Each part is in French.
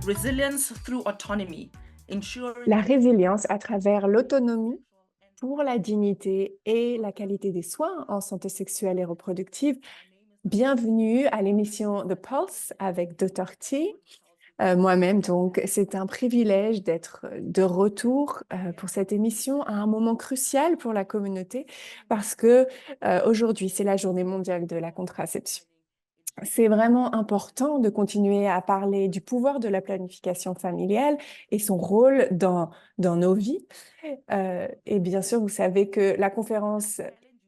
resilience through autonomy, ensuring La résilience à travers l'autonomie pour la dignité et la qualité des soins en santé sexuelle et reproductive. Bienvenue à l'émission The Pulse avec Dr. T. Moi-même, donc, c'est un privilège d'être de retour pour cette émission à un moment crucial pour la communauté parce que aujourd'hui, c'est la journée mondiale de la contraception. C'est vraiment important de continuer à parler du pouvoir de la planification familiale et son rôle dans nos vies. Et bien sûr, vous savez que la conférence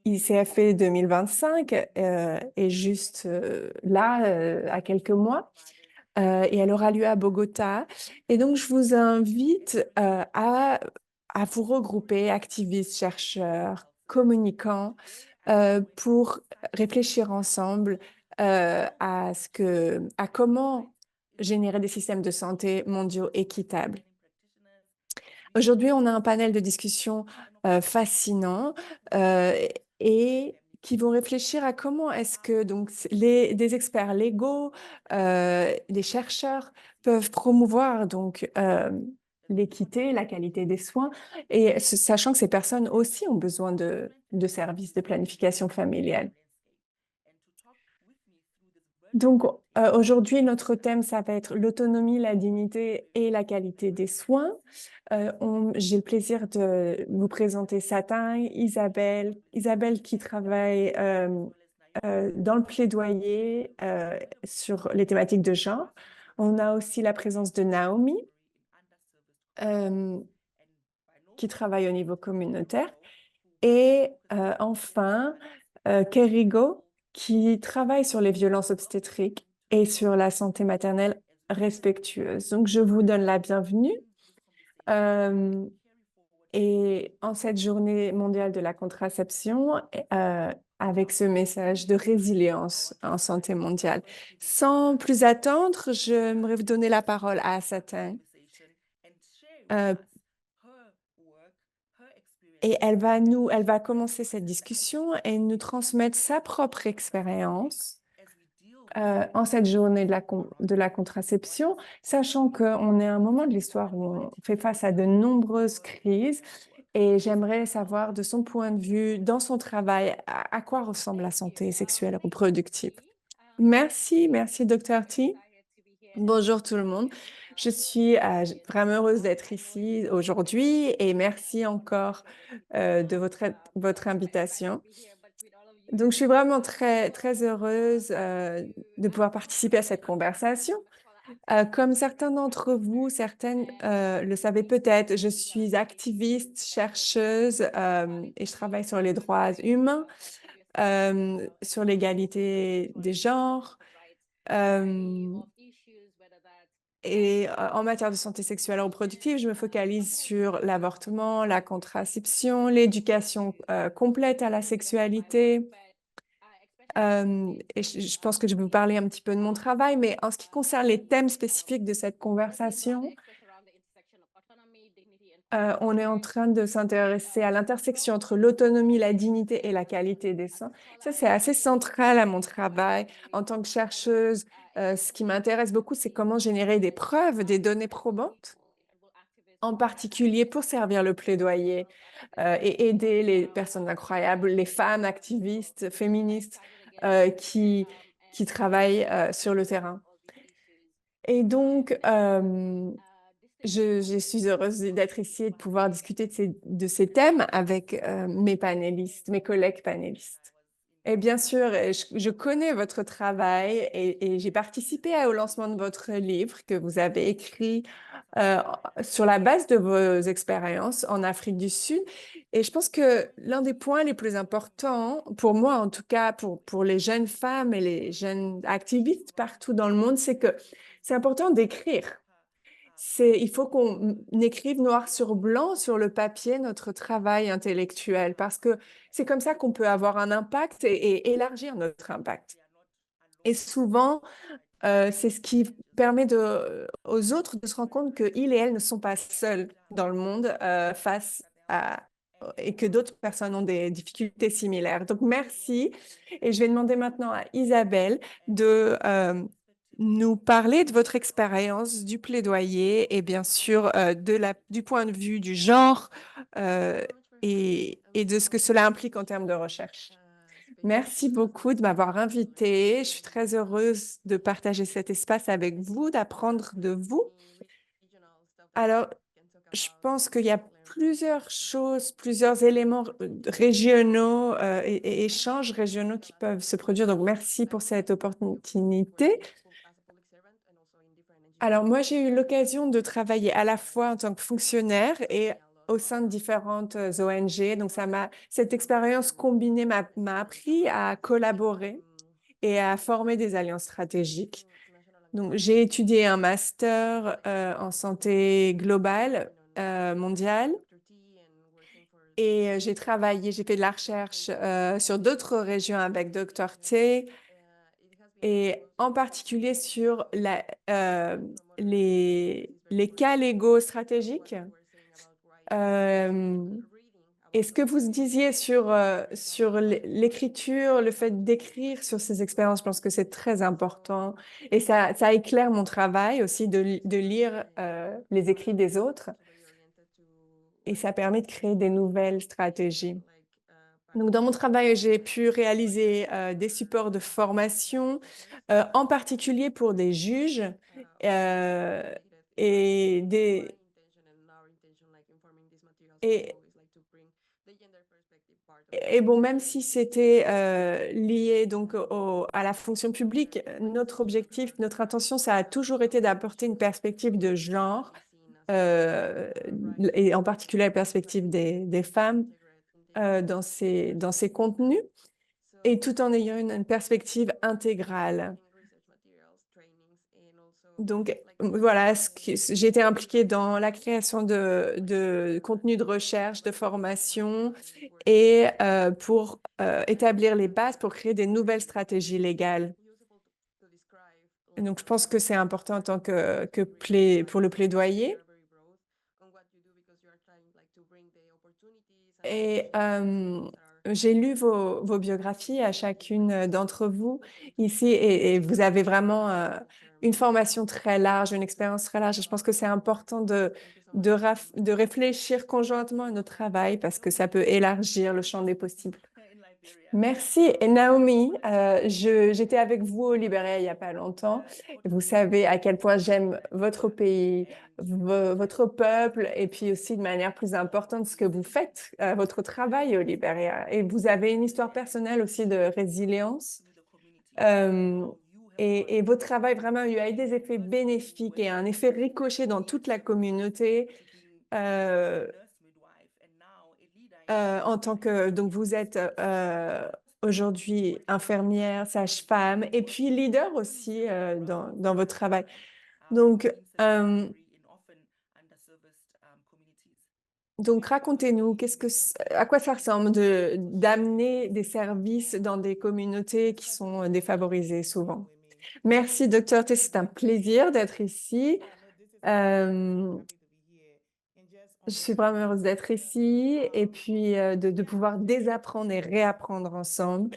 ICFE 2025 est juste là, à quelques mois, et elle aura lieu à Bogota. Et donc, je vous invite à vous regrouper, activistes, chercheurs, communicants, pour réfléchir ensemble à comment générer des systèmes de santé mondiaux équitables. Aujourd'hui, on a un panel de discussion fascinant euh, et qui vont réfléchir à comment est-ce que donc des experts légaux, des chercheurs peuvent promouvoir donc l'équité, la qualité des soins, et sachant que ces personnes aussi ont besoin de services de planification familiale. Donc, aujourd'hui, notre thème, ça va être l'autonomie, la dignité et la qualité des soins. J'ai le plaisir de vous présenter Satin, Isabelle. Isabelle qui travaille dans le plaidoyer sur les thématiques de genre. On a aussi la présence de Naomi, euh, qui travaille au niveau communautaire. Et enfin, Kerigo, qui travaille sur les violences obstétriques et sur la santé maternelle respectueuse. Donc, je vous donne la bienvenue. Euh, et en cette journée mondiale de la contraception, avec ce message de résilience en santé mondiale. Sans plus attendre, j'aimerais vous donner la parole à Satin. Euh, Et elle va commencer cette discussion et nous transmettre sa propre expérience en cette journée de la contraception, sachant qu'on est à un moment de l'histoire où on fait face à de nombreuses crises. Et j'aimerais savoir de son point de vue, dans son travail, à quoi ressemble la santé sexuelle et reproductive. Merci, Dr. T. Bonjour tout le monde. Je suis vraiment heureuse d'être ici aujourd'hui et merci encore de votre invitation. Donc, je suis vraiment très heureuse de pouvoir participer à cette conversation. Comme certains d'entre vous, certaines le savaient peut-être, je suis activiste, chercheuse et je travaille sur les droits humains, sur l'égalité des genres. euh, Et en matière de santé sexuelle et reproductive, je me focalise sur l'avortement, la contraception, l'éducation complète à la sexualité. Et je pense que je vais vous parler un petit peu de mon travail, mais en ce qui concerne les thèmes spécifiques de cette conversation, on est en train de s'intéresser à l'intersection entre l'autonomie, la dignité et la qualité des soins. Ça, c'est assez central à mon travail. En tant que chercheuse, ce qui m'intéresse beaucoup, c'est comment générer des preuves, des données probantes, en particulier pour servir le plaidoyer et aider les personnes incroyables, les femmes activistes, féministes qui travaillent sur le terrain. Et donc, je suis heureuse d'être ici et de pouvoir discuter de ces thèmes avec mes panélistes, mes collègues panélistes. Et bien sûr, je connais votre travail et j'ai participé au lancement de votre livre que vous avez écrit euh, sur la base de vos expériences en Afrique du Sud. Et je pense que l'un des points les plus importants, pour moi en tout cas, pour les jeunes femmes et les jeunes activistes partout dans le monde, c'est que c'est important d'écrire. Il faut qu'on écrive noir sur blanc sur le papier notre travail intellectuel parce que c'est comme ça qu'on peut avoir un impact et élargir notre impact. Et souvent, c'est ce qui permet aux autres de se rendre compte qu'ils et elles ne sont pas seuls dans le monde face à et que d'autres personnes ont des difficultés similaires. Donc, merci. Et je vais demander maintenant à Isabelle nous parler de votre expérience du plaidoyer et bien sûr du point de vue du genre et de ce que cela implique en termes de recherche. Merci beaucoup de m'avoir invitée. Je suis très heureuse de partager cet espace avec vous, d'apprendre de vous. Alors, je pense qu'il y a plusieurs choses, plusieurs éléments régionaux et échanges régionaux qui peuvent se produire. Donc, merci pour cette opportunité. Alors, moi, j'ai eu l'occasion de travailler à la fois en tant que fonctionnaire et au sein de différentes ONG. Donc, cette expérience combinée m'a appris à collaborer et à former des alliances stratégiques. Donc, j'ai étudié un master en santé globale, mondiale, et j'ai fait de la recherche sur d'autres régions avec Dr. T, et en particulier sur les cas légaux stratégiques. Euh, et ce que vous disiez sur l'écriture, le fait d'écrire sur ces expériences, je pense que c'est très important. Et ça éclaire mon travail aussi de lire les écrits des autres. Et ça permet de créer des nouvelles stratégies. Donc, dans mon travail, j'ai pu réaliser des supports de formation, en particulier pour des juges euh, et des, et, et bon, même si c'était lié donc à la fonction publique, notre objectif, notre intention, ça a toujours été d'apporter une perspective de genre, euh, et en particulier la perspective des femmes dans ces contenus, et tout en ayant une perspective intégrale. Donc, voilà, j'ai été impliquée dans la création de contenus de recherche, de formation et pour établir les bases pour créer des nouvelles stratégies légales. Et donc, je pense que c'est important en tant pour le plaidoyer. Et j'ai lu vos biographies à chacune d'entre vous ici et vous avez vraiment une formation très large, une expérience très large. Et je pense que c'est important de réfléchir conjointement à notre travail parce que ça peut élargir le champ des possibles. Merci. Et Naomi, j'étais avec vous au Libéria il n'y a pas longtemps. Et vous savez à quel point j'aime votre pays, votre peuple, et puis aussi de manière plus importante ce que vous faites, votre travail au Libéria. Et vous avez une histoire personnelle aussi de résilience. Euh, et votre travail vraiment a eu des effets bénéfiques et un effet ricochet dans toute la communauté. Euh, en tant que, donc vous êtes aujourd'hui infirmière, sage-femme et puis leader aussi dans votre travail. Donc, euh, donc racontez-nous, à quoi ça ressemble d'amener des services dans des communautés qui sont défavorisées souvent. Merci, docteur T, c'est un plaisir d'être ici. Euh, je suis vraiment heureuse d'être ici et puis de pouvoir désapprendre et réapprendre ensemble.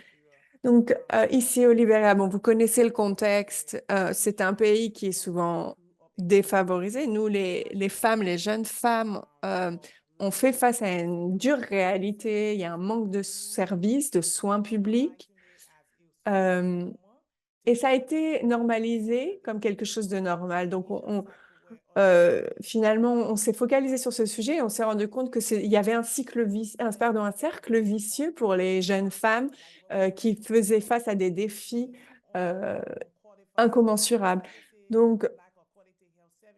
Donc, ici au Libéria, bon, vous connaissez le contexte. C'est un pays qui est souvent défavorisé. Nous, les femmes, les jeunes femmes, on fait face à une dure réalité. Il y a un manque de services, de soins publics. Euh, et ça a été normalisé comme quelque chose de normal. Donc, finalement, on s'est focalisé sur ce sujet et on s'est rendu compte il y avait un cercle vicieux pour les jeunes femmes qui faisaient face à des défis euh, incommensurables. Donc,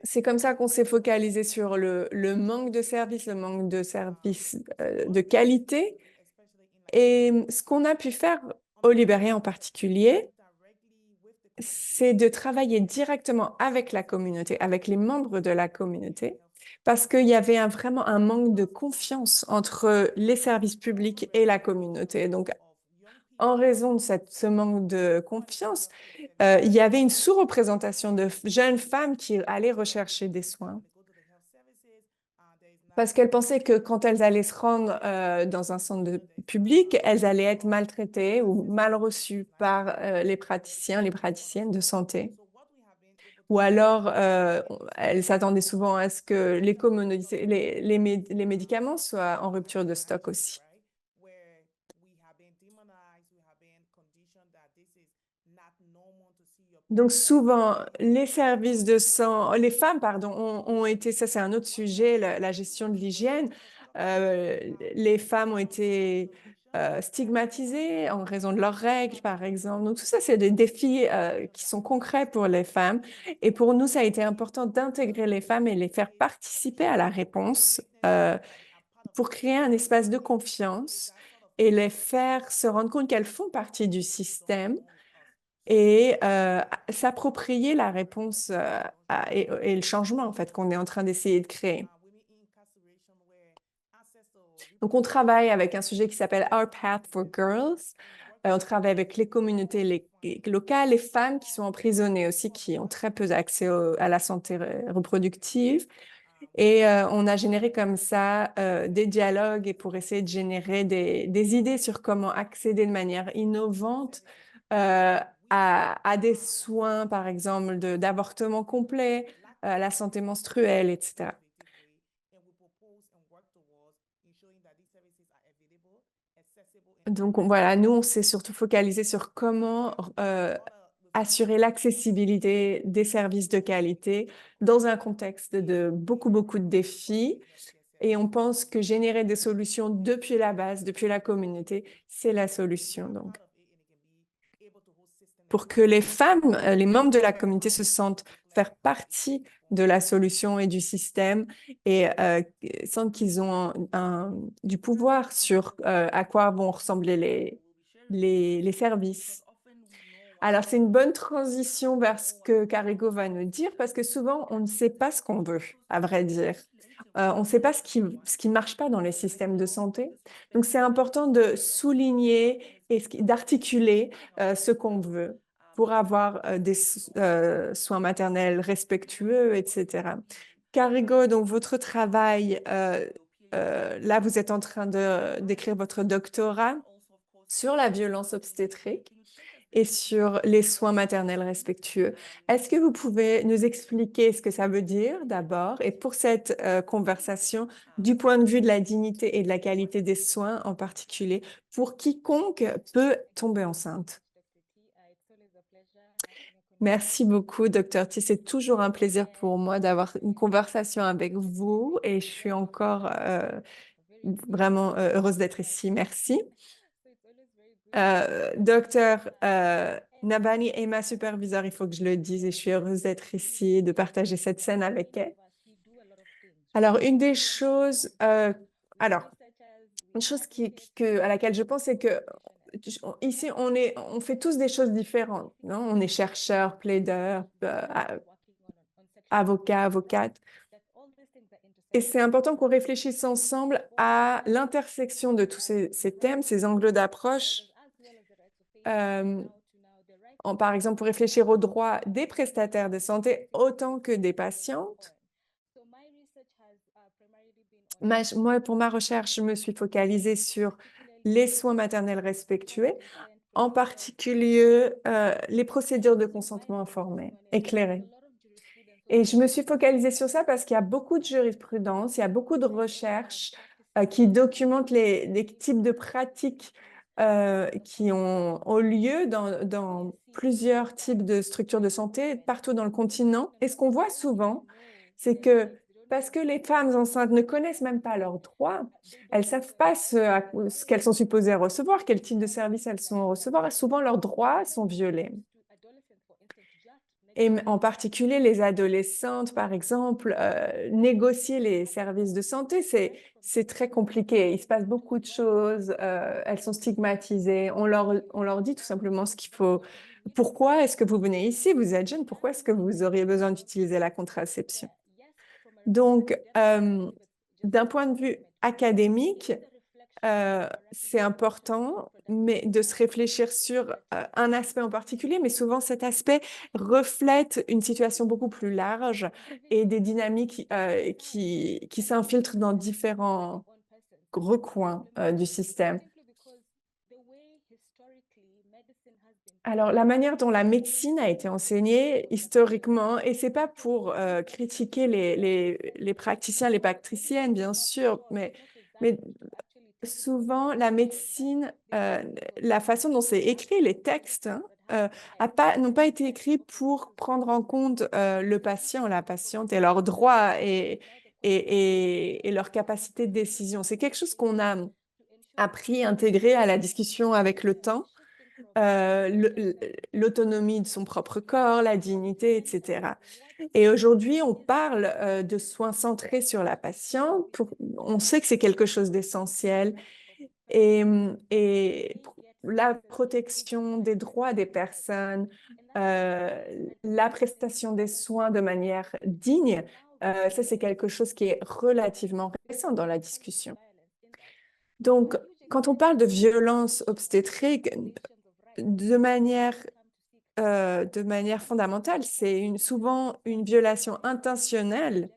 c'est comme ça qu'on s'est focalisé sur le manque de services, le manque de services de qualité. Et ce qu'on a pu faire au Libéria en particulier, c'est de travailler directement avec la communauté, avec les membres de la communauté, parce qu'il y avait vraiment un manque de confiance entre les services publics et la communauté. Donc, en raison de ce manque de confiance, il y avait une sous-représentation de jeunes femmes qui allaient rechercher des soins. Parce qu'elles pensaient que quand elles allaient se rendre dans un centre public, elles allaient être maltraitées ou mal reçues par les praticiens, les praticiennes de santé. Ou alors, elles s'attendaient souvent à ce que les médicaments soient en rupture de stock aussi. Donc souvent, les services de sang, les femmes, pardon, ont été, ça c'est un autre sujet, la gestion de l'hygiène. Les femmes ont été stigmatisées en raison de leurs règles, par exemple. Donc tout ça, c'est des défis qui sont concrets pour les femmes. Et pour nous, ça a été important d'intégrer les femmes et les faire participer à la réponse pour créer un espace de confiance et les faire se rendre compte qu'elles font partie du système et s'approprier la réponse et le changement en fait qu'on est en train d'essayer de créer. Donc on travaille avec un sujet qui s'appelle Our Path for Girls. On travaille avec les communautés locales, les femmes qui sont emprisonnées aussi, qui ont très peu accès à la santé reproductive. Et on a généré comme ça des dialogues et pour essayer de générer des idées sur comment accéder de manière innovante à des soins, par exemple, d'avortement complet, à la santé menstruelle, etc. Donc voilà, nous, on s'est surtout focalisé sur comment assurer l'accessibilité des services de qualité dans un contexte de beaucoup, beaucoup de défis. Et on pense que générer des solutions depuis la base, depuis la communauté, c'est la solution. Donc, pour que les femmes, les membres de la communauté se sentent faire partie de la solution et du système et sentent qu'ils ont du pouvoir sur à quoi vont ressembler les services. Alors, c'est une bonne transition vers ce que Carigo va nous dire, parce que souvent, on ne sait pas ce qu'on veut, à vrai dire. On ne sait pas ce qui marche pas dans les systèmes de santé. Donc, c'est important de souligner et d'articuler ce qu'on veut pour avoir des soins maternels respectueux, etc. Carigo, donc votre travail, là, vous êtes en train d'écrire votre doctorat sur la violence obstétrique et sur les soins maternels respectueux. Est-ce que vous pouvez nous expliquer ce que ça veut dire d'abord et pour cette conversation du point de vue de la dignité et de la qualité des soins en particulier pour quiconque peut tomber enceinte? Merci beaucoup, Dr. T. C'est toujours un plaisir pour moi d'avoir une conversation avec vous et je suis encore vraiment heureuse d'être ici. Merci. Docteur Nabhani est ma superviseure, il faut que je le dise, et je suis heureuse d'être ici et de partager cette scène avec elle. Alors, une des choses, alors, une chose à laquelle je pense, c'est que ici, on fait tous des choses différentes, non? On est chercheur, plaideur, avocat, avocate. Et c'est important qu'on réfléchisse ensemble à l'intersection de tous ces thèmes, ces angles d'approche. Par exemple, pour réfléchir aux droits des prestataires de santé autant que des patientes. Moi, pour ma recherche, je me suis focalisée sur les soins maternels respectueux, en particulier les procédures de consentement informé, éclairé. Et je me suis focalisée sur ça parce qu'il y a beaucoup de jurisprudence, il y a beaucoup de recherches qui documentent les types de pratiques qui ont lieu dans plusieurs types de structures de santé partout dans le continent. Et ce qu'on voit souvent, c'est que parce que les femmes enceintes ne connaissent même pas leurs droits, elles ne savent pas ce qu'elles sont supposées recevoir, quel type de service elles sont à recevoir, et souvent leurs droits sont violés. Et en particulier, les adolescentes, par exemple, négocier les services de santé, c'est très compliqué. Il se passe beaucoup de choses, elles sont stigmatisées. On leur dit tout simplement ce qu'il faut. Pourquoi est-ce que vous venez ici? Vous êtes jeune, pourquoi est-ce que vous auriez besoin d'utiliser la contraception? Donc, d'un point de vue académique, c'est important, mais de se réfléchir sur un aspect en particulier, mais souvent cet aspect reflète une situation beaucoup plus large et des dynamiques qui s'infiltrent dans différents recoins du système. Alors, la manière dont la médecine a été enseignée historiquement, et c'est pas pour critiquer les praticiens, les praticiennes, bien sûr, mais souvent, la médecine, la façon dont c'est écrit, les textes, hein, n'ont pas été écrits pour prendre en compte le patient, la patiente et leurs droits et leur capacité de décision. C'est quelque chose qu'on a appris, intégré à la discussion avec le temps, l'autonomie de son propre corps, la dignité, etc. Et aujourd'hui, on parle de soins centrés sur la patiente. On sait que c'est quelque chose d'essentiel et la protection des droits des personnes, la prestation des soins de manière digne, ça c'est quelque chose qui est relativement récent dans la discussion. Donc, quand on parle de violence obstétrique, de manière fondamentale, c'est souvent une violation intentionnelle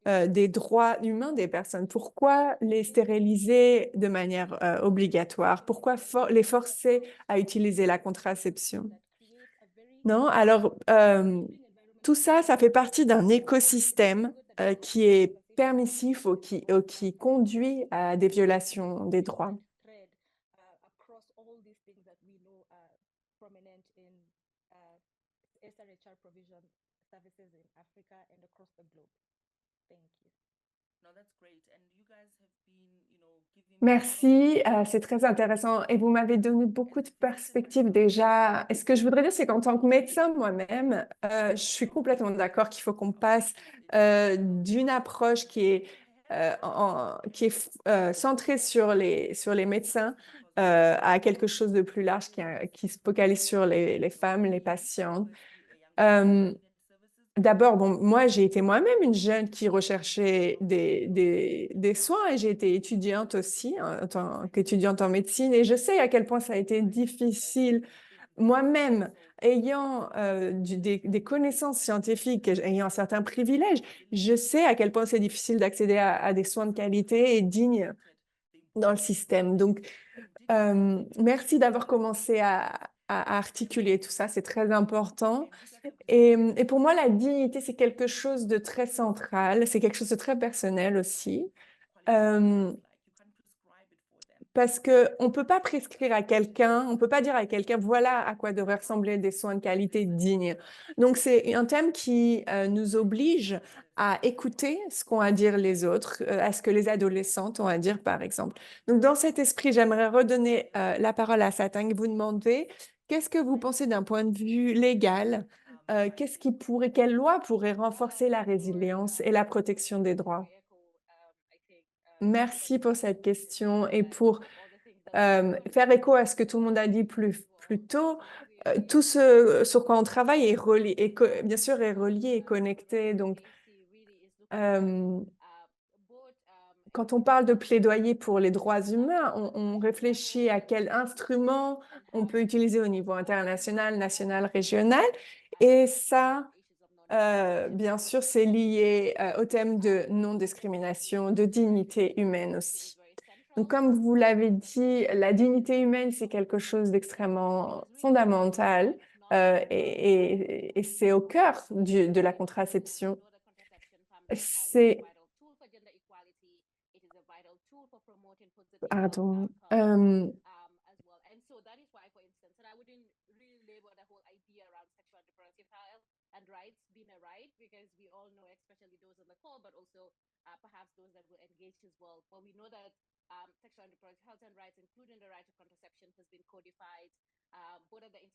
des droits humains des personnes. Pourquoi les stériliser de manière obligatoire? Pourquoi les forcer à utiliser la contraception? Non? Alors, tout ça, ça fait partie d'un écosystème qui est permissif ou qui conduit à des violations des droits. Merci, c'est très intéressant et vous m'avez donné beaucoup de perspectives déjà. Et ce que je voudrais dire, c'est qu'en tant que médecin moi-même, je suis complètement d'accord qu'il faut qu'on passe d'une approche qui est centrée sur les médecins à quelque chose de plus large qui se focalise sur les femmes, les patientes. D'abord, bon, moi, j'ai été moi-même une jeune qui recherchait des soins et j'ai été étudiante aussi, hein, en tant qu'étudiante en médecine. Et je sais à quel point ça a été difficile. Moi-même, ayant des connaissances scientifiques, ayant certains privilèges, je sais à quel point c'est difficile d'accéder à des soins de qualité et dignes dans le système. Donc, merci d'avoir commencé à articuler tout ça, c'est très important. Et pour moi, la dignité, c'est quelque chose de très central, c'est quelque chose de très personnel aussi. Euh, Parce qu'on ne peut pas prescrire à quelqu'un, on ne peut pas dire à quelqu'un, voilà à quoi devraient ressembler des soins de qualité dignes. Donc, c'est un thème qui nous oblige à écouter ce qu'ont à dire les autres, à ce que les adolescentes ont à dire, par exemple. Donc, dans cet esprit, j'aimerais redonner la parole à Satang et vous demander, qu'est-ce que vous pensez d'un point de vue légal? Quelle loi pourrait renforcer la résilience et la protection des droits? Merci pour cette question et pour faire écho à ce que tout le monde a dit plus tôt. Tout ce sur quoi on travaille est relié, bien sûr, est relié et connecté. Donc, euh, quand on parle de plaidoyer pour les droits humains, on réfléchit à quel instrument on peut utiliser au niveau international, national, régional. Et ça, bien sûr, c'est lié au thème de non-discrimination, de dignité humaine aussi. Donc, comme vous l'avez dit, la dignité humaine, c'est quelque chose d'extrêmement fondamental et c'est au cœur de la contraception. C'est... Pardon.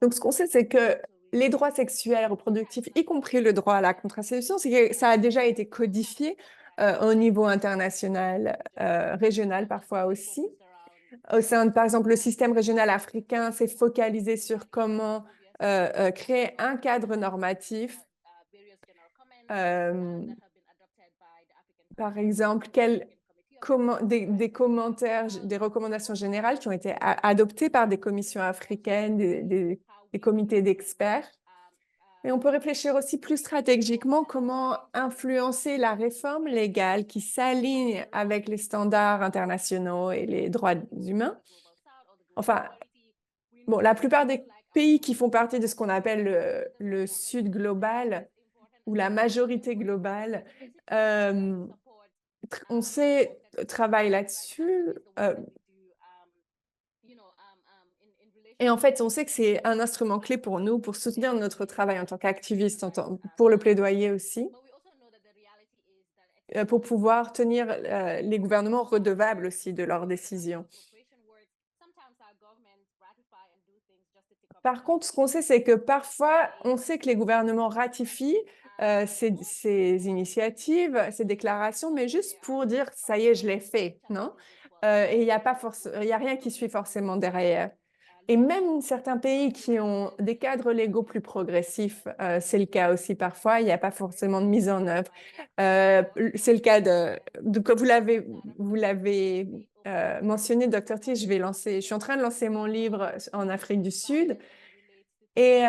Donc, ce qu'on sait, c'est que les droits sexuels et reproductifs, y compris le droit à la contraception, c'est que ça a déjà été codifié au niveau international, régional parfois aussi. Au sein de, par exemple, le système régional africain s'est focalisé sur comment créer un cadre normatif. Euh, Par exemple, des commentaires, des recommandations générales qui ont été adoptées par des commissions africaines, des comités d'experts. Mais on peut réfléchir aussi plus stratégiquement comment influencer la réforme légale qui s'aligne avec les standards internationaux et les droits humains. Enfin, bon, la plupart des pays qui font partie de ce qu'on appelle le Sud global ou la majorité globale, on sait, travaille là-dessus. Et en fait, on sait que c'est un instrument clé pour nous, pour soutenir notre travail en tant qu'activiste, pour le plaidoyer aussi, pour pouvoir tenir les gouvernements redevables aussi de leurs décisions. Par contre, ce qu'on sait, c'est que parfois, on sait que les gouvernements ratifient ces initiatives, ces déclarations, mais juste pour dire, ça y est, je l'ai fait, non? Et il n'y a rien qui suit forcément derrière. Et même certains pays qui ont des cadres légaux plus progressifs, c'est le cas aussi parfois, il n'y a pas forcément de mise en œuvre. C'est le cas comme vous l'avez mentionné, Dr. T, je suis en train de lancer mon livre en Afrique du Sud. Et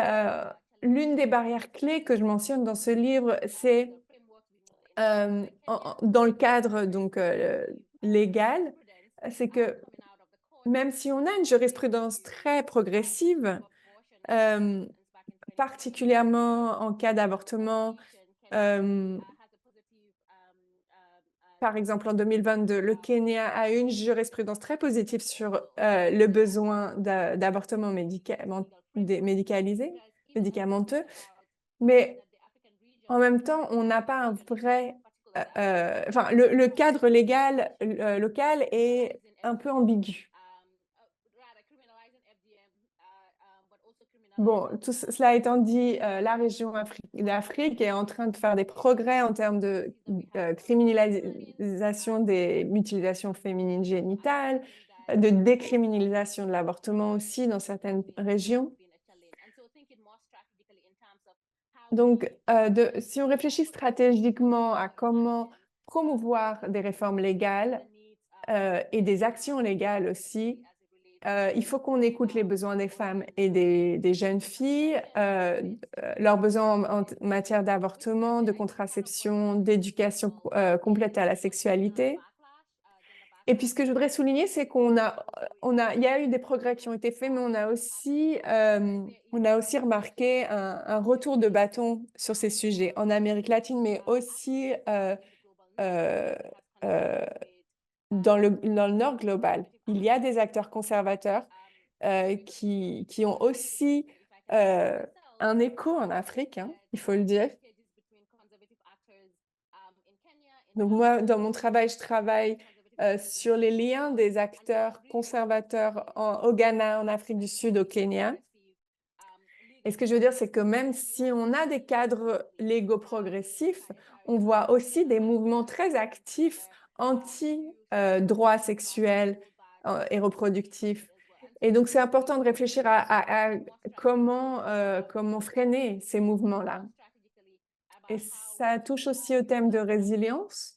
l'une des barrières clés que je mentionne dans ce livre, c'est dans le cadre donc, légal, c'est que même si on a une jurisprudence très progressive, particulièrement en cas d'avortement, par exemple en 2022, le Kenya a une jurisprudence très positive sur le besoin d'avortement médicalisé, médicamenteux, mais en même temps, on n'a pas un vrai... enfin, le cadre légal local est un peu ambigu. Bon, tout cela étant dit, la région d'Afrique est en train de faire des progrès en termes de criminalisation des mutilations féminines génitales, de décriminalisation de l'avortement aussi dans certaines régions. Donc, si on réfléchit stratégiquement à comment promouvoir des réformes légales et des actions légales aussi, il faut qu'on écoute les besoins des femmes et des jeunes filles, leurs besoins en matière d'avortement, de contraception, d'éducation complète à la sexualité. Et puis, ce que je voudrais souligner, c'est il y a eu des progrès qui ont été faits, mais on a aussi remarqué un retour de bâton sur ces sujets en Amérique latine, mais aussi dans le nord global. Il y a des acteurs conservateurs qui ont aussi un écho en Afrique, hein, il faut le dire. Donc moi, dans mon travail, je travaille sur les liens des acteurs conservateurs au Ghana, en Afrique du Sud, au Kenya. Et ce que je veux dire, c'est que même si on a des cadres légaux progressifs, on voit aussi des mouvements très actifs anti-droits sexuels et reproductifs. Et donc, c'est important de réfléchir à comment freiner ces mouvements-là. Et ça touche aussi au thème de résilience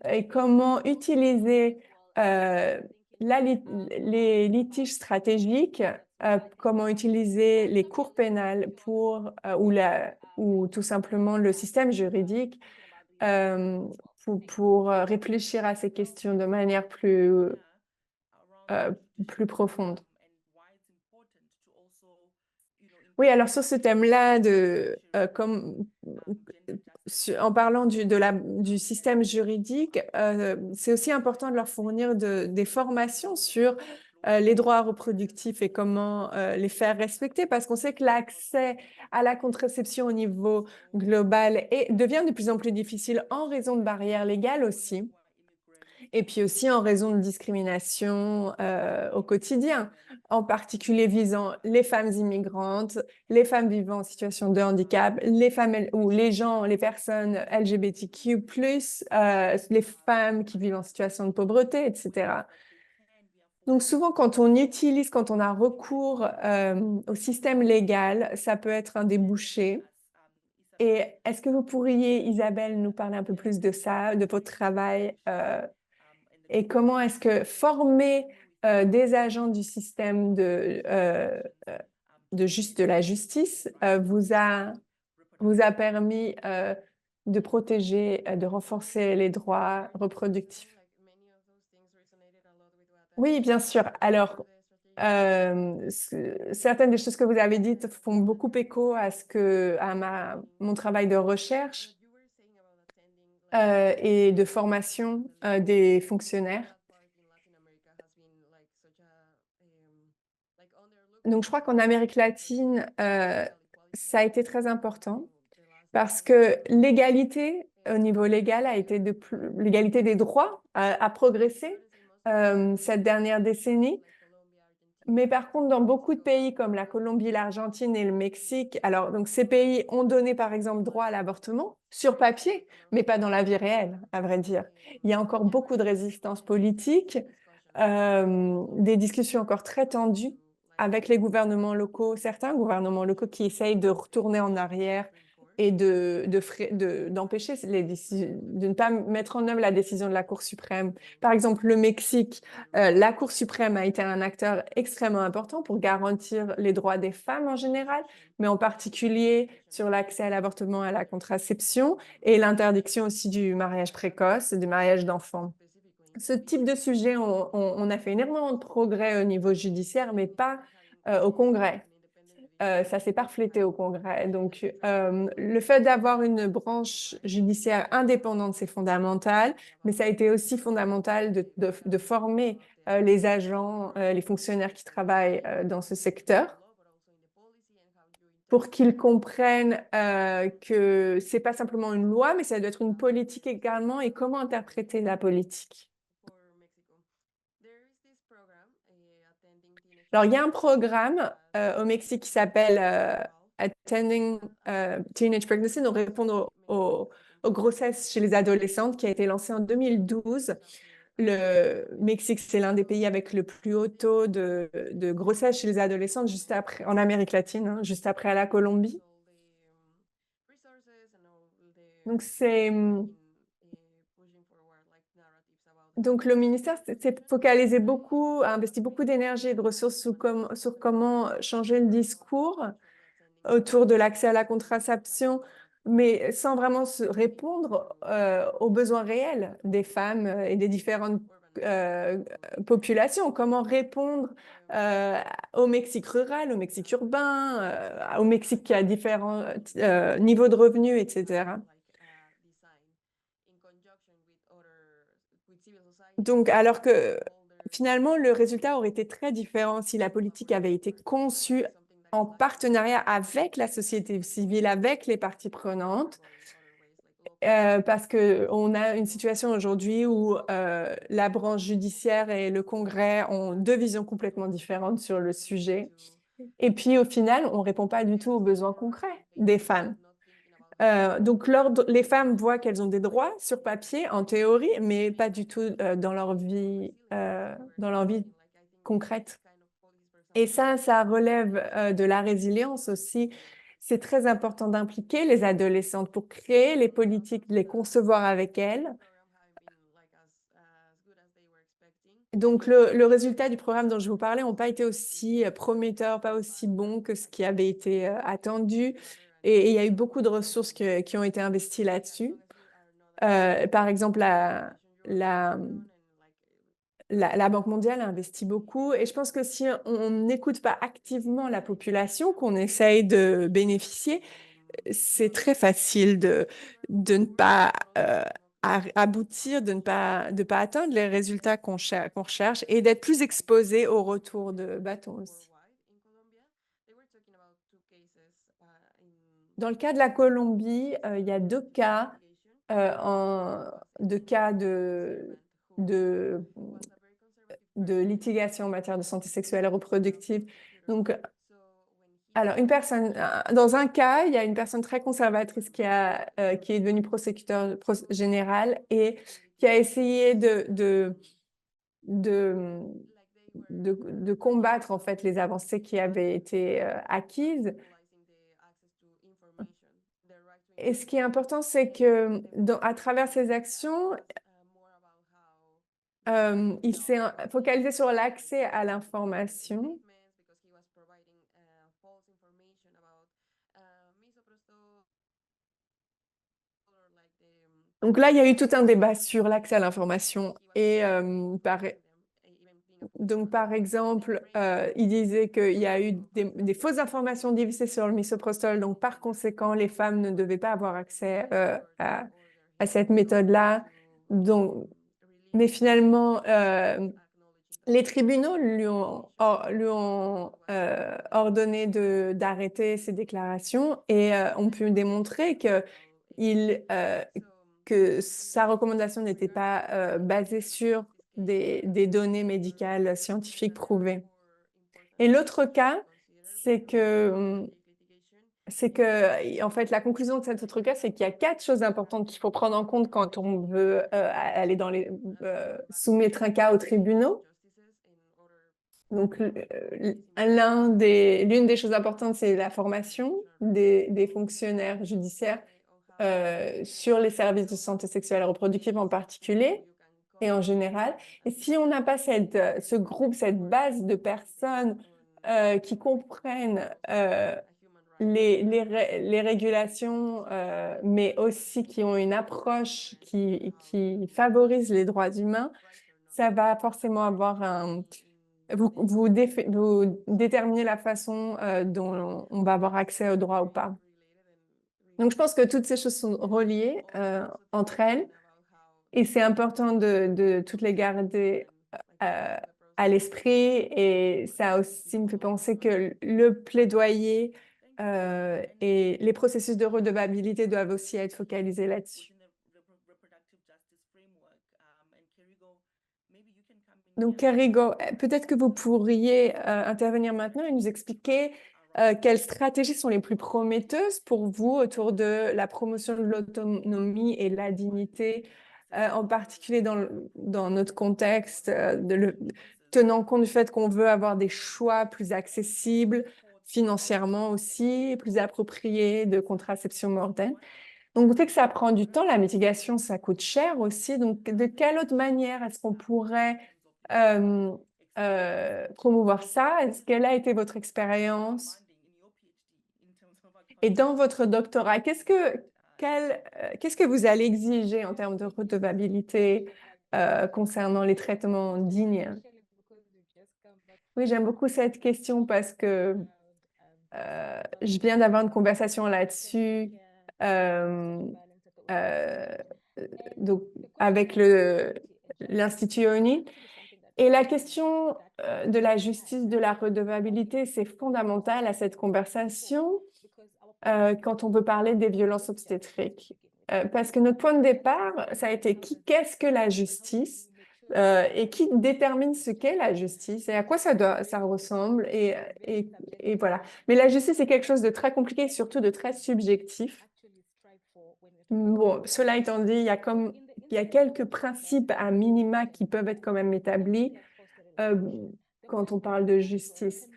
et comment utiliser les litiges stratégiques, comment utiliser les cours pénales ou tout simplement le système juridique pour réfléchir à ces questions de manière plus profonde. Oui, alors sur ce thème-là, en parlant du système juridique, c'est aussi important de leur fournir des formations sur les droits reproductifs et comment les faire respecter, parce qu'on sait que l'accès à la contraception au niveau global devient de plus en plus difficile en raison de barrières légales aussi. Et puis aussi en raison de discrimination au quotidien, en particulier visant les femmes immigrantes, les femmes vivant en situation de handicap, les personnes LGBTQ+, les femmes qui vivent en situation de pauvreté, etc. Donc souvent, quand on a recours au système légal, ça peut être un débouché. Et est-ce que vous pourriez, Isabelle, nous parler un peu plus de ça, de votre travail et comment est-ce que former des agents du système de la justice vous a permis de protéger, de renforcer les droits reproductifs? Oui, bien sûr. Alors, Certaines des choses que vous avez dites font beaucoup écho à mon travail de recherche et de formation des fonctionnaires. Donc, je crois qu'en Amérique latine, ça a été très important parce que l'égalité au niveau légal l'égalité des droits a progressé cette dernière décennie. Mais par contre, dans beaucoup de pays comme la Colombie, l'Argentine et le Mexique, alors donc ces pays ont donné par exemple droit à l'avortement sur papier, mais pas dans la vie réelle, à vrai dire. Il y a encore beaucoup de résistance politique, des discussions encore très tendues avec les gouvernements locaux, certains gouvernements locaux qui essayent de retourner en arrière et d'empêcher de ne pas mettre en œuvre la décision de la Cour suprême. Par exemple, le Mexique, la Cour suprême a été un acteur extrêmement important pour garantir les droits des femmes en général, mais en particulier sur l'accès à l'avortement et à la contraception et l'interdiction aussi du mariage précoce, du mariage d'enfants. Ce type de sujet, on a fait énormément de progrès au niveau judiciaire, mais pas au Congrès. Ça s'est pas reflété au Congrès. Donc, le fait d'avoir une branche judiciaire indépendante, c'est fondamental, mais ça a été aussi fondamental de former les agents, les fonctionnaires qui travaillent dans ce secteur pour qu'ils comprennent que c'est pas simplement une loi, mais ça doit être une politique également et comment interpréter la politique. Alors, il y a un programme au Mexique qui s'appelle Attending Teenage Pregnancy, donc répondre aux grossesses chez les adolescentes, qui a été lancé en 2012. Le Mexique, c'est l'un des pays avec le plus haut taux de grossesse chez les adolescentes, juste après, en Amérique latine, hein, juste après la Colombie. Donc, Donc, le ministère s'est focalisé beaucoup, a investi beaucoup d'énergie et de ressources sur comment changer le discours autour de l'accès à la contraception, mais sans vraiment répondre aux besoins réels des femmes et des différentes populations. Comment répondre au Mexique rural, au Mexique urbain, au Mexique qui a différents niveaux de revenus, etc. Donc, alors que finalement, le résultat aurait été très différent si la politique avait été conçue en partenariat avec la société civile, avec les parties prenantes, parce qu'on a une situation aujourd'hui où la branche judiciaire et le Congrès ont deux visions complètement différentes sur le sujet. Et puis, au final, on ne répond pas du tout aux besoins concrets des femmes. Donc, les femmes voient qu'elles ont des droits sur papier, en théorie, mais pas du tout dans leur vie concrète. Et ça relève de la résilience aussi. C'est très important d'impliquer les adolescentes pour créer les politiques, de les concevoir avec elles. Donc, le résultat du programme dont je vous parlais n'a pas été aussi prometteur, pas aussi bon que ce qui avait été attendu. Et il y a eu beaucoup de ressources qui ont été investies là-dessus. Par exemple, la Banque mondiale a investi beaucoup. Et je pense que si on n'écoute pas activement la population, qu'on essaye de bénéficier, c'est très facile de ne pas aboutir, de ne pas atteindre les résultats qu'on recherche et d'être plus exposé au retour de bâton aussi. Dans le cas de la Colombie, il y a deux cas, de litigation en matière de santé sexuelle et reproductive. Donc, alors, dans un cas, il y a une personne très conservatrice qui est devenue prosécuteur général et qui a essayé de combattre en fait les avancées qui avaient été acquises. Et ce qui est important, c'est que à travers ces actions, il s'est focalisé sur l'accès à l'information. Donc là, il y a eu tout un débat sur l'accès à l'information et Donc, par exemple, il disait qu'il y a eu des fausses informations diffusées sur le misoprostol. Donc, par conséquent, les femmes ne devaient pas avoir accès à cette méthode-là. Donc, mais finalement, les tribunaux lui ont ordonné d'arrêter ses déclarations et ont pu démontrer que sa recommandation n'était pas basée sur des données médicales scientifiques prouvées. Et l'autre cas, c'est que, en fait, la conclusion de cet autre cas, c'est qu'il y a 4 choses importantes qu'il faut prendre en compte quand on veut aller soumettre un cas aux tribunaux. Donc, l'une des choses importantes, c'est la formation des fonctionnaires judiciaires sur les services de santé sexuelle et reproductive en particulier et en général. Et si on n'a pas ce groupe, cette base de personnes qui comprennent les régulations, mais aussi qui ont une approche qui favorise les droits humains, ça va forcément avoir vous déterminez la façon dont on va avoir accès aux droits ou pas. Donc, je pense que toutes ces choses sont reliées entre elles et c'est important de toutes les garder euh, à l'esprit. Et ça aussi me fait penser que le plaidoyer et les processus de redevabilité doivent aussi être focalisés là-dessus. Donc, Kerigo, peut-être que vous pourriez intervenir maintenant et nous expliquer quelles stratégies sont les plus prometteuses pour vous autour de la promotion de l'autonomie et de la dignité, en particulier dans notre contexte, tenant compte du fait qu'on veut avoir des choix plus accessibles financièrement aussi, plus appropriés de contraception mordaine. Donc, vous savez que ça prend du temps, la mitigation, ça coûte cher aussi. Donc, de quelle autre manière est-ce qu'on pourrait euh, promouvoir ça? Quelle a été votre expérience? Et dans votre doctorat, qu'est-ce que vous allez exiger en termes de redevabilité concernant les traitements dignes? Oui, j'aime beaucoup cette question parce que je viens d'avoir une conversation là-dessus. Euh, euh, donc, avec l'Institut ONI. Et la question de la justice, de la redevabilité, c'est fondamental à cette conversation quand on veut parler des violences obstétriques. Parce que notre point de départ, ça a été qu'est-ce que la justice et qui détermine ce qu'est la justice et à quoi ça ressemble. Et voilà. Mais la justice, c'est quelque chose de très compliqué et surtout de très subjectif. Bon, cela étant dit, il y a quelques principes à minima qui peuvent être quand même établis euh, quand on parle de justice.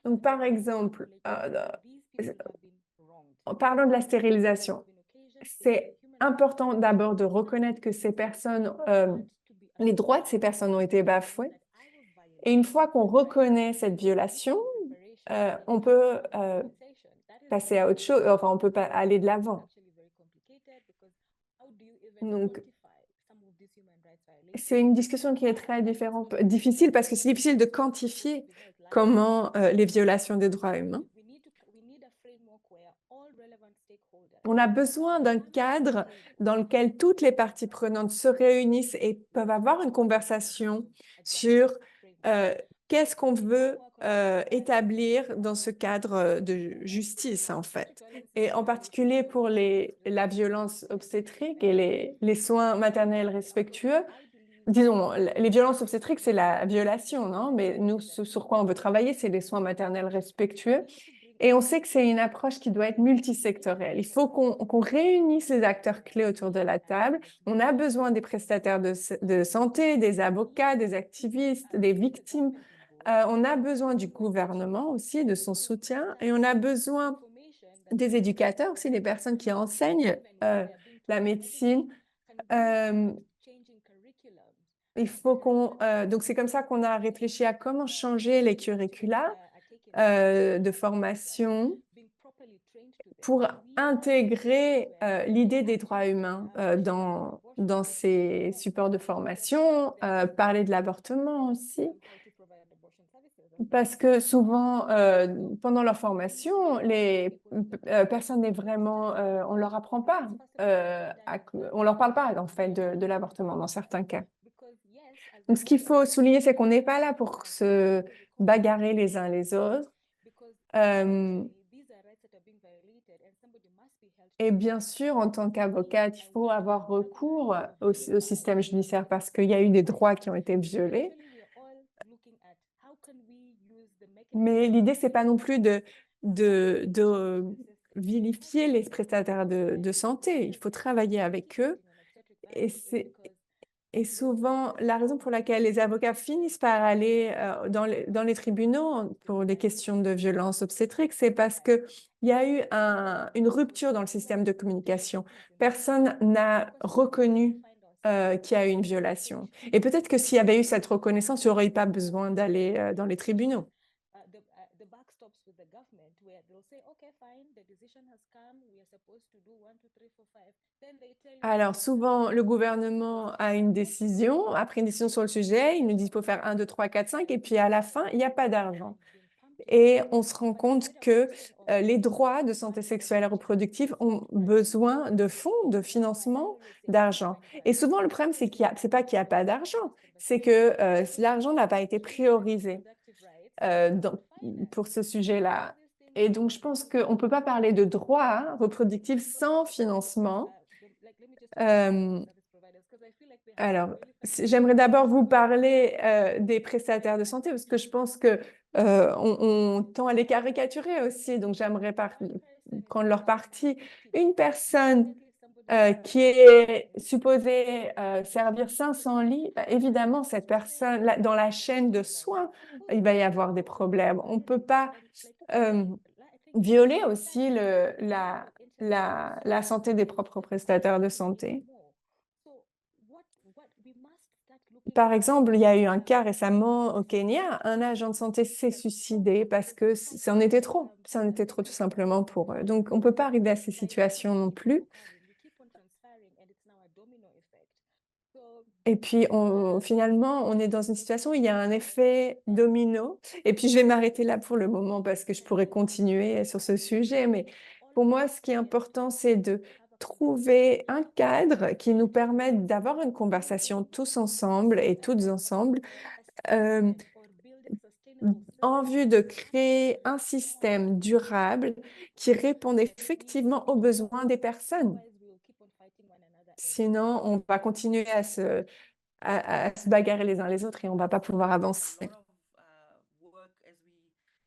Donc, par exemple, en parlant de la stérilisation, c'est important d'abord de reconnaître que les droits de ces personnes ont été bafoués. Et une fois qu'on reconnaît cette violation, on peut passer à autre chose, enfin, on peut pas aller de l'avant. Donc, c'est une discussion qui est très difficile parce que c'est difficile de quantifier comment les violations des droits humains. On a besoin d'un cadre dans lequel toutes les parties prenantes se réunissent et peuvent avoir une conversation sur qu'est-ce qu'on veut établir dans ce cadre de justice, en fait. Et en particulier pour la violence obstétrique et les soins maternels respectueux. Disons, les violences obstétriques, c'est la violation, non? Mais nous, sur quoi on veut travailler, c'est les soins maternels respectueux. Et on sait que c'est une approche qui doit être multisectorielle. Il faut qu'on réunisse les acteurs clés autour de la table. On a besoin des prestataires de santé, des avocats, des activistes, des victimes. On a besoin du gouvernement aussi, de son soutien. Et on a besoin des éducateurs aussi, des personnes qui enseignent la médecine. Il faut donc c'est comme ça qu'on a réfléchi à comment changer les curricula de formation pour intégrer l'idée des droits humains dans ces supports de formation, parler de l'avortement aussi. Parce que souvent, pendant leur formation, les personnes n'est vraiment, on leur apprend pas, on leur parle pas en fait de l'avortement dans certains cas. Donc, ce qu'il faut souligner, c'est qu'on n'est pas là pour se bagarrer les uns les autres. Euh, et bien sûr, en tant qu'avocate, il faut avoir recours au système judiciaire parce qu'il y a eu des droits qui ont été violés. Mais l'idée, c'est pas non plus de vilifier les prestataires de santé. Il faut travailler avec eux. Et et souvent, la raison pour laquelle les avocats finissent par aller dans les tribunaux pour des questions de violence obstétrique, c'est parce qu'il y a eu une rupture dans le système de communication. Personne n'a reconnu qu'il y a eu une violation. Et peut-être que s'il y avait eu cette reconnaissance, il n'y aurait pas besoin d'aller dans les tribunaux. Alors, souvent, le gouvernement a une décision, a pris une décision sur le sujet, il nous dit qu'il faut faire 1, 2, 3, 4, 5, et puis à la fin, il n'y a pas d'argent. Et on se rend compte que les droits de santé sexuelle et reproductive ont besoin de fonds, de financement, d'argent. Et souvent, le problème, c'est pas qu'il n'y a pas d'argent, c'est que l'argent n'a pas été priorisé pour ce sujet-là. Et donc, je pense qu'on ne peut pas parler de droits reproductifs sans financement. Euh, alors, j'aimerais d'abord vous parler des prestataires de santé parce que je pense que on tend à les caricaturer aussi. Donc, j'aimerais prendre leur parti. Une personne qui est supposée servir 500 lits, bah, évidemment, cette personne, dans la chaîne de soins, il va y avoir des problèmes. On ne peut pas violer aussi la santé des propres prestataires de santé. Par exemple, il y a eu un cas récemment au Kenya, un agent de santé s'est suicidé parce que c'en était trop. C'en était trop tout simplement pour eux. Donc, on ne peut pas arriver à ces situations non plus. Et puis, finalement, on est dans une situation où il y a un effet domino. Et puis, je vais m'arrêter là pour le moment parce que je pourrais continuer sur ce sujet. Mais pour moi, ce qui est important, c'est de trouver un cadre qui nous permette d'avoir une conversation tous ensemble et toutes ensemble euh, en vue de créer un système durable qui réponde effectivement aux besoins des personnes. Sinon, on va continuer à se bagarrer les uns les autres et on ne va pas pouvoir avancer.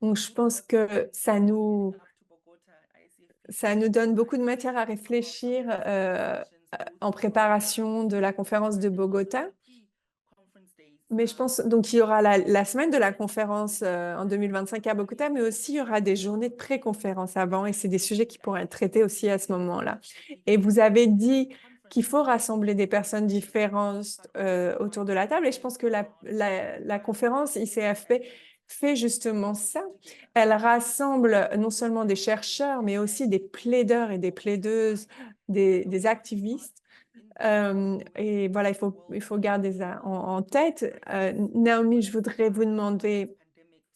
Donc, je pense que ça nous donne beaucoup de matière à réfléchir en préparation de la conférence de Bogota. Mais je pense, donc, il y aura la semaine de la conférence en 2025 à Bogota, mais aussi il y aura des journées de pré-conférence avant et c'est des sujets qui pourraient être traités aussi à ce moment-là. Et vous avez dit qu'il faut rassembler des personnes différentes autour de la table et je pense que la conférence ICFP fait justement ça. Elle rassemble non seulement des chercheurs, mais aussi des plaideurs et des plaideuses, des activistes et voilà, il faut garder ça en tête. Naomi, je voudrais vous demander,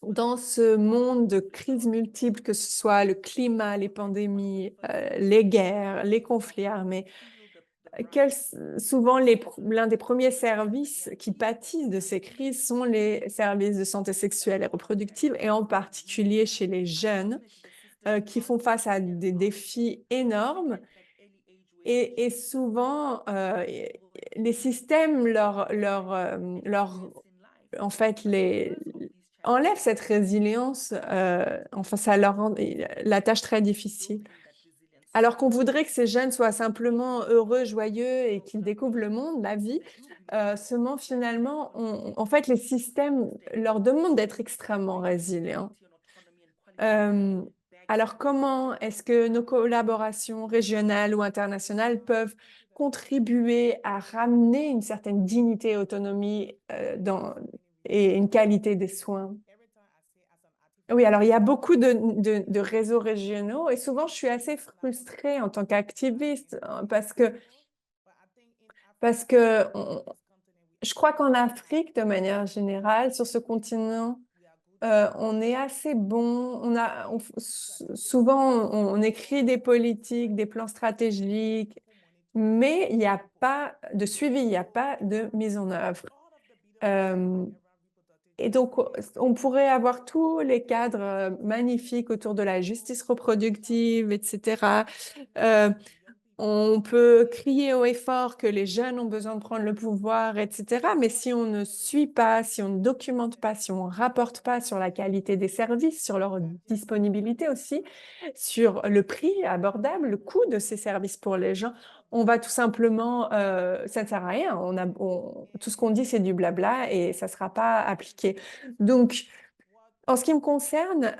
dans ce monde de crises multiples, que ce soit le climat, les pandémies, les guerres, les conflits armés, souvent l'un des premiers services qui pâtissent de ces crises sont les services de santé sexuelle et reproductive, et en particulier chez les jeunes qui font face à des défis énormes. Et souvent, les systèmes en fait, enlèvent cette résilience. Enfin, ça leur rend la tâche très difficile. Alors qu'on voudrait que ces jeunes soient simplement heureux, joyeux et qu'ils découvrent le monde, la vie, seulement finalement, en fait, les systèmes leur demandent d'être extrêmement résilients. Alors, comment est-ce que nos collaborations régionales ou internationales peuvent contribuer à ramener une certaine dignité et autonomie et une qualité des soins? Oui, alors il y a beaucoup de réseaux régionaux et souvent je suis assez frustrée en tant qu'activiste parce que je crois qu'en Afrique, de manière générale, sur ce continent, on est assez bon. Souvent, on écrit des politiques, des plans stratégiques, mais il n'y a pas de suivi, il n'y a pas de mise en œuvre. Et donc, on pourrait avoir tous les cadres magnifiques autour de la justice reproductive, etc. On peut crier haut et fort que les jeunes ont besoin de prendre le pouvoir, etc. Mais si on ne suit pas, si on ne documente pas, si on ne rapporte pas sur la qualité des services, sur leur disponibilité aussi, sur le prix abordable, le coût de ces services pour les gens, on va tout simplement, ça ne sert à rien. Tout ce qu'on dit, c'est du blabla et ça ne sera pas appliqué. Donc, en ce qui me concerne,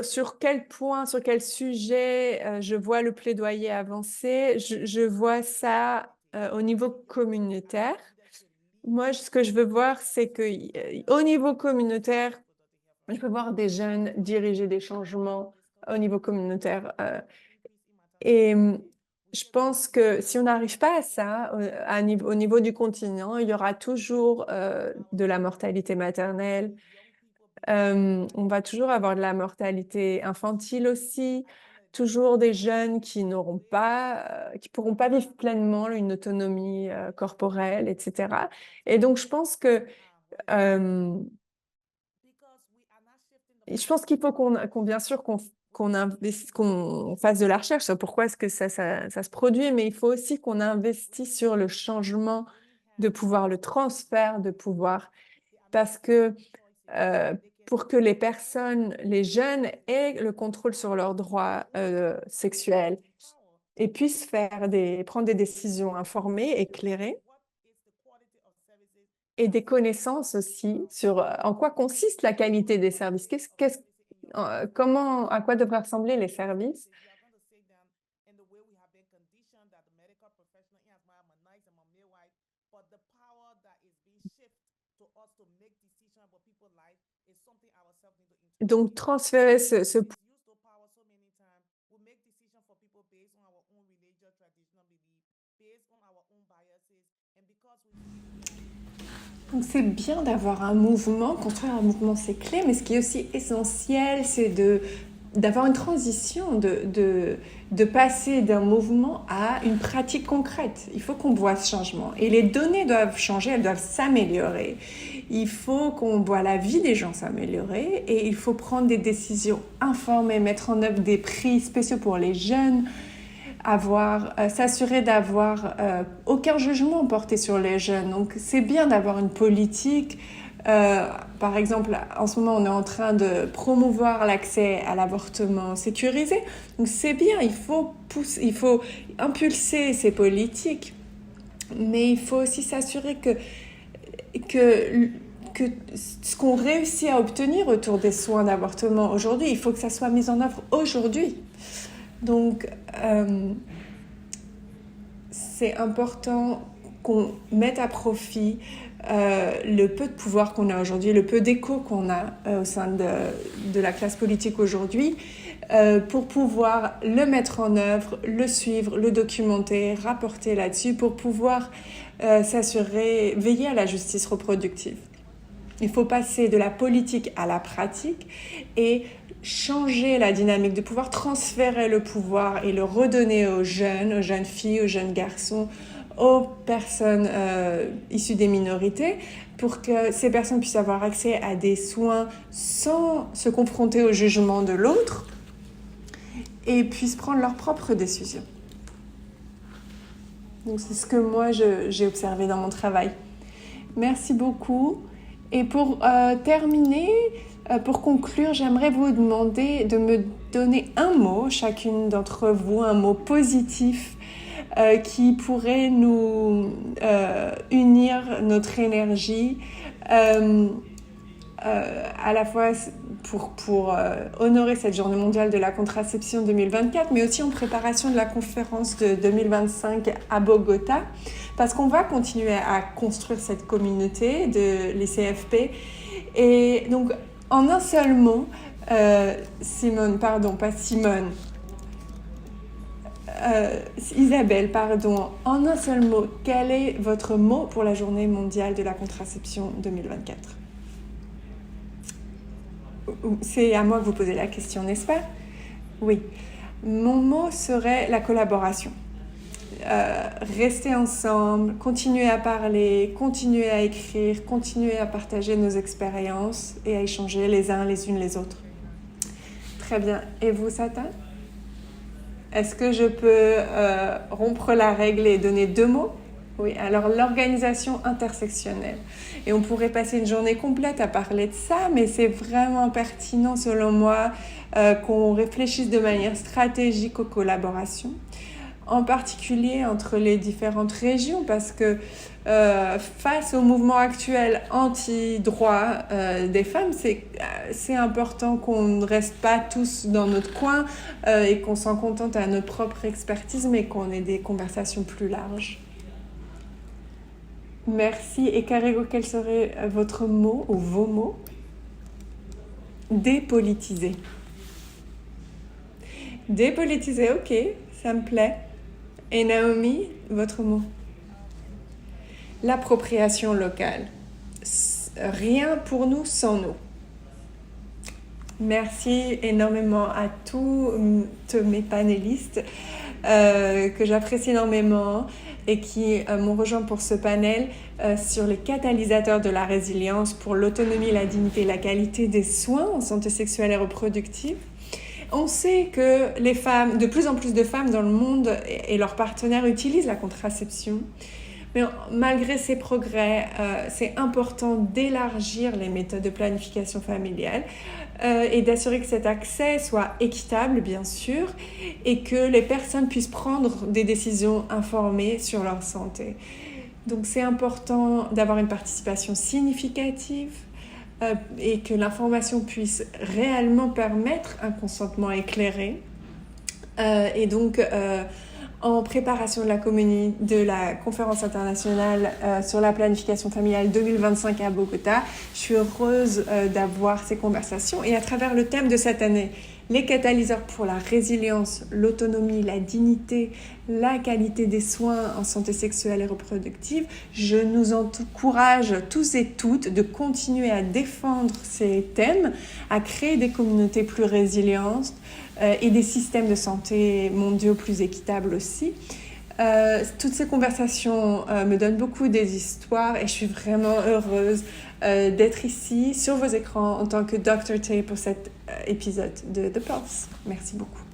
sur quel point, sur quel sujet je vois le plaidoyer avancer? Je vois ça au niveau communautaire. Moi, ce que je veux voir, c'est que au niveau communautaire, je veux voir des jeunes diriger des changements au niveau communautaire. Et je pense que si on n'arrive pas à ça, au niveau du continent, il y aura toujours de la mortalité maternelle. On va toujours avoir de la mortalité infantile aussi, toujours des jeunes qui n'auront pas, qui pourront pas vivre pleinement une autonomie corporelle, etc. Et donc, euh, je pense qu'il faut bien sûr qu'on fasse de la recherche sur pourquoi est-ce que ça se produit, mais il faut aussi qu'on investisse sur le changement de pouvoir, le transfert de pouvoir, parce que euh, pour que les personnes, les jeunes aient le contrôle sur leurs droits sexuels et puissent prendre des décisions informées, éclairées, et des connaissances aussi sur en quoi consiste la qualité des services. À quoi devraient ressembler les services? Donc, transférer ce Donc c'est bien d'avoir un mouvement, construire un mouvement c'est clé, mais ce qui est aussi essentiel, c'est d'avoir une transition, de passer d'un mouvement à une pratique concrète. Il faut qu'on voit ce changement. Et les données doivent changer, elles doivent s'améliorer. Il faut qu'on voit la vie des gens s'améliorer et il faut prendre des décisions informées, mettre en œuvre des prix spéciaux pour les jeunes, s'assurer d'avoir aucun jugement porté sur les jeunes. Donc c'est bien d'avoir une politique. Par exemple, en ce moment, on est en train de promouvoir l'accès à l'avortement sécurisé. Donc c'est bien, il faut impulser ces politiques, mais il faut aussi s'assurer que ce qu'on réussit à obtenir autour des soins d'avortement aujourd'hui, il faut que ça soit mis en œuvre aujourd'hui. Donc, c'est important qu'on mette à profit le peu de pouvoir qu'on a aujourd'hui, le peu d'écho qu'on a au sein de la classe politique aujourd'hui, pour pouvoir le mettre en œuvre, le suivre, le documenter, rapporter là-dessus, pour pouvoir veiller à la justice reproductive. Il faut passer de la politique à la pratique et changer la dynamique, de pouvoir transférer le pouvoir et le redonner aux jeunes filles, aux jeunes garçons, aux personnes issues des minorités, pour que ces personnes puissent avoir accès à des soins sans se confronter au jugement de l'autre et puissent prendre leurs propres décisions. Donc c'est ce que moi j'ai observé dans mon travail. Merci beaucoup. Et pour terminer, pour conclure, j'aimerais vous demander de me donner un mot, chacune d'entre vous, un mot positif qui pourrait nous unir notre énergie, à la fois pour honorer cette journée mondiale de la contraception 2024, mais aussi en préparation de la conférence de 2025 à Bogota, parce qu'on va continuer à construire cette communauté de les CFP. Et donc, en un seul mot, Isabelle, pardon, en un seul mot, quel est votre mot pour la journée mondiale de la contraception 2024 ? C'est à moi que vous posez la question, n'est-ce pas? Oui. Mon mot serait la collaboration. Rester ensemble, continuer à parler, continuer à écrire, continuer à partager nos expériences et à échanger les uns les unes les autres. Très bien. Et vous, Satan? Est-ce que je peux rompre la règle et donner 2 mots? Oui, alors l'organisation intersectionnelle. Et on pourrait passer une journée complète à parler de ça, mais c'est vraiment pertinent selon moi qu'on réfléchisse de manière stratégique aux collaborations, en particulier entre les différentes régions, parce que face au mouvement actuel anti-droit des femmes, c'est important qu'on ne reste pas tous dans notre coin et qu'on s'en contente à notre propre expertise, mais qu'on ait des conversations plus larges. Merci. Et Carrego, quel serait votre mot ou vos mots? Dépolitiser. Dépolitiser, ok, ça me plaît. Et Naomi, votre mot? L'appropriation locale. Rien pour nous sans nous. Merci énormément à tous mes panélistes que j'apprécie énormément et qui m'ont rejoint pour ce panel sur les catalysateurs de la résilience pour l'autonomie, la dignité et la qualité des soins en santé sexuelle et reproductive. On sait que les femmes, de plus en plus de femmes dans le monde et leurs partenaires utilisent la contraception. Mais malgré ces progrès, c'est important d'élargir les méthodes de planification familiale et d'assurer que cet accès soit équitable, bien sûr, et que les personnes puissent prendre des décisions informées sur leur santé. Donc c'est important d'avoir une participation significative et que l'information puisse réellement permettre un consentement éclairé. Et donc, en préparation de la conférence internationale sur la planification familiale 2025 à Bogota, je suis heureuse d'avoir ces conversations. Et à travers le thème de cette année, les catalyseurs pour la résilience, l'autonomie, la dignité, la qualité des soins en santé sexuelle et reproductive, je nous encourage tous et toutes de continuer à défendre ces thèmes, à créer des communautés plus résilientes et des systèmes de santé mondiaux plus équitables aussi. Toutes ces conversations me donnent beaucoup des histoires et je suis vraiment heureuse d'être ici sur vos écrans en tant que Dr. Tay pour cet épisode de The Pulse. Merci beaucoup.